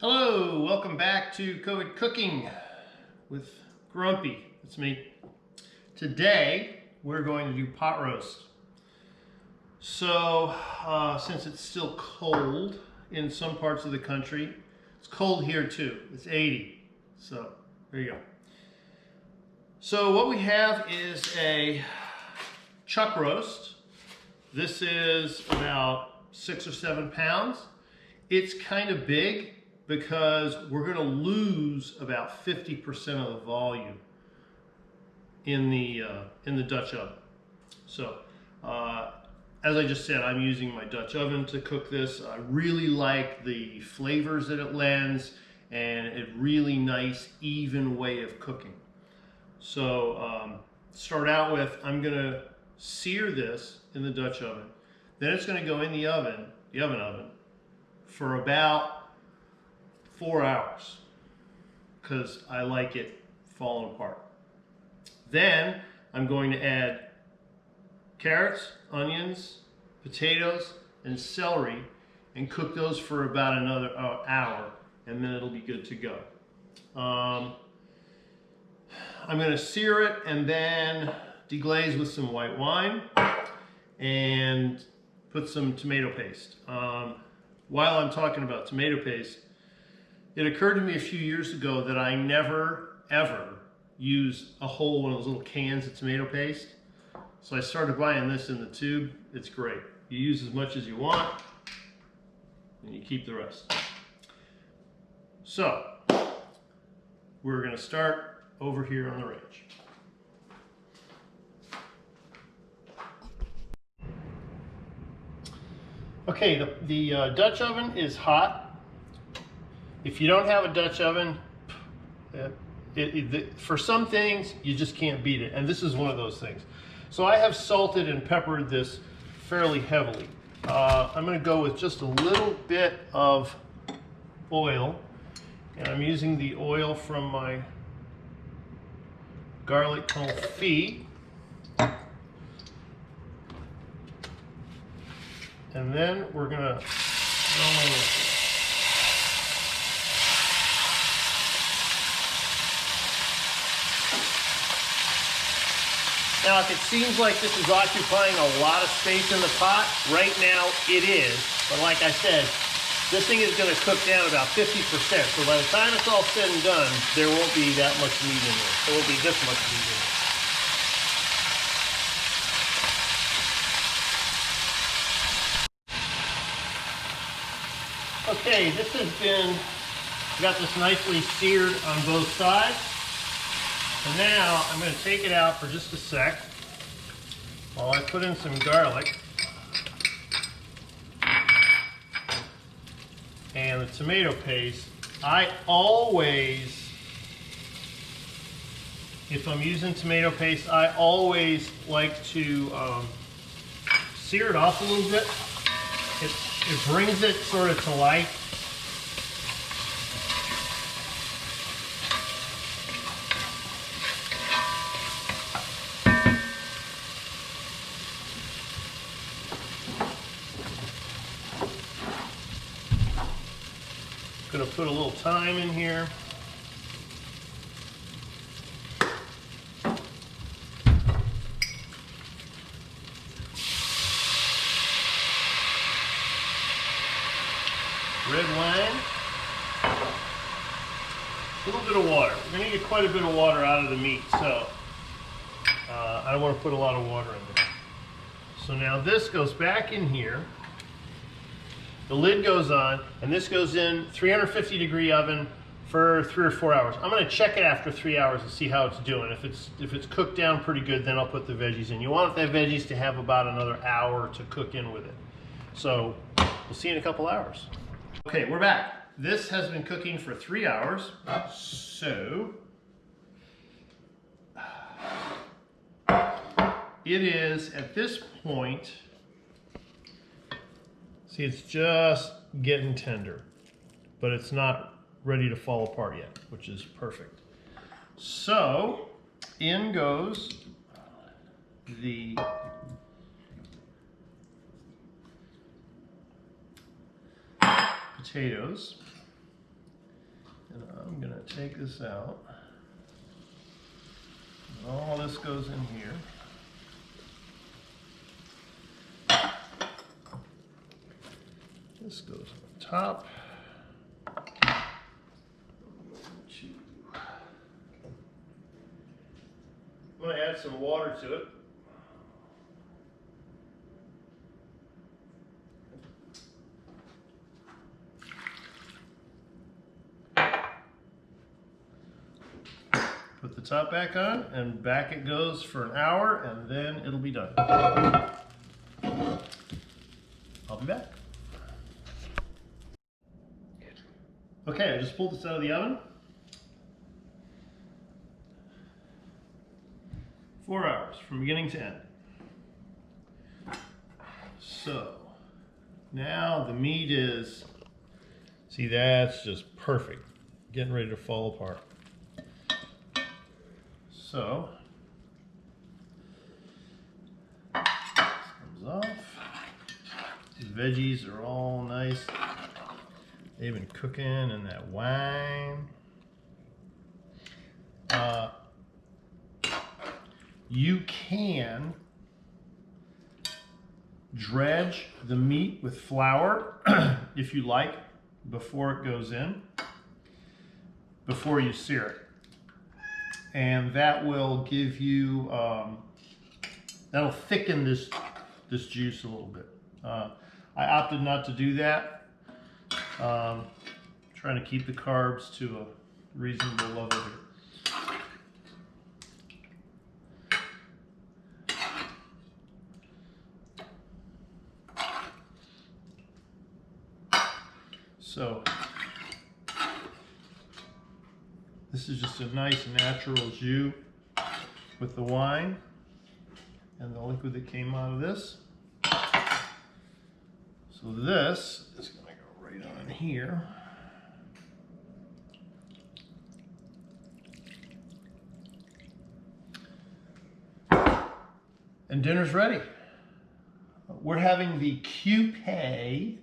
Hello, welcome back to COVID Cooking with Grumpy. It's me. Today we're going to do pot roast. So since it's still cold in some parts of the country, it's cold here too. It's 80. So there you go. So what we have is a chuck roast. This is about 6 or 7 pounds. It's kind of big, because we're going to lose about 50% of the volume in the Dutch oven. So, as I just said, I'm using my Dutch oven to cook this. I really like the flavors that it lends and a really nice, even way of cooking. So, start out with, I'm going to sear this in the Dutch oven. Then it's going to go in the oven, for about 4 hours, because I like it falling apart. Then I'm going to add carrots, onions, potatoes, and celery and cook those for about another hour, and then it'll be good to go. I'm going to sear it and then deglaze with some white wine and put some tomato paste. While I'm talking about tomato paste, it occurred to me a few years ago that I never, ever use a whole one of those little cans of tomato paste. So I started buying this in the tube. It's great. You use as much as you want, and you keep the rest. So, we're going to start over here on the range. Okay, the Dutch oven is hot. If you don't have a Dutch oven, for some things, you just can't beat it. And this is one of those things. So I have salted and peppered this fairly heavily. I'm going to go with just a little bit of oil. And I'm using the oil from my garlic confit. And then we're going to Now, if it seems like this is occupying a lot of space in the pot, right now it is. But like I said, this thing is going to cook down about 50%. So by the time it's all said and done, there won't be that much meat in there. There won't be this much meat in there. Okay, this has been, got this nicely seared on both sides. And now I'm going to take it out for just a sec while I put in some garlic and the tomato paste. I always, if I'm using tomato paste, I always like to sear it off a little bit. It brings it sort of to life. Going to put a little thyme in here. Red wine. A little bit of water. We're going to get quite a bit of water out of the meat, so I don't want to put a lot of water in there. So now this goes back in here. The lid goes on, and this goes in 350-degree oven for 3 or 4 hours. I'm going to check it after 3 hours and see how it's doing. If it's cooked down pretty good, then I'll put the veggies in. You want the veggies to have about another hour to cook in with it. So we'll see in a couple hours. Okay, we're back. This has been cooking for 3 hours. So it is at this point. See, it's just getting tender, but it's not ready to fall apart yet, which is perfect. So, in goes the potatoes. take this out. And all this goes in here. This goes on the top. I'm going to add some water to it. Put the top back on, and back it goes for an hour, and then it'll be done. I'll be back. Okay, I just pulled this out of the oven. 4 hours from beginning to end. So now the meat is, see, that's just perfect, getting ready to fall apart. So this comes off. These veggies are all nice. They've been cooking in that wine. You can dredge the meat with flour if you like before it goes in, before you sear it. And that will give you, that'll thicken this juice a little bit. I opted not to do that. Trying to keep the carbs to a reasonable level here. So this is just a nice natural jus with the wine and the liquid that came out of this. So this is going to go right on here. And dinner's ready. We're having the Coupe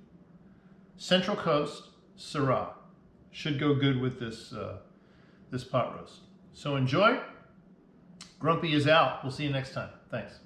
Central Coast Syrah. Should go good with this this pot roast. So enjoy. Grumpy is out. We'll see you next time. Thanks.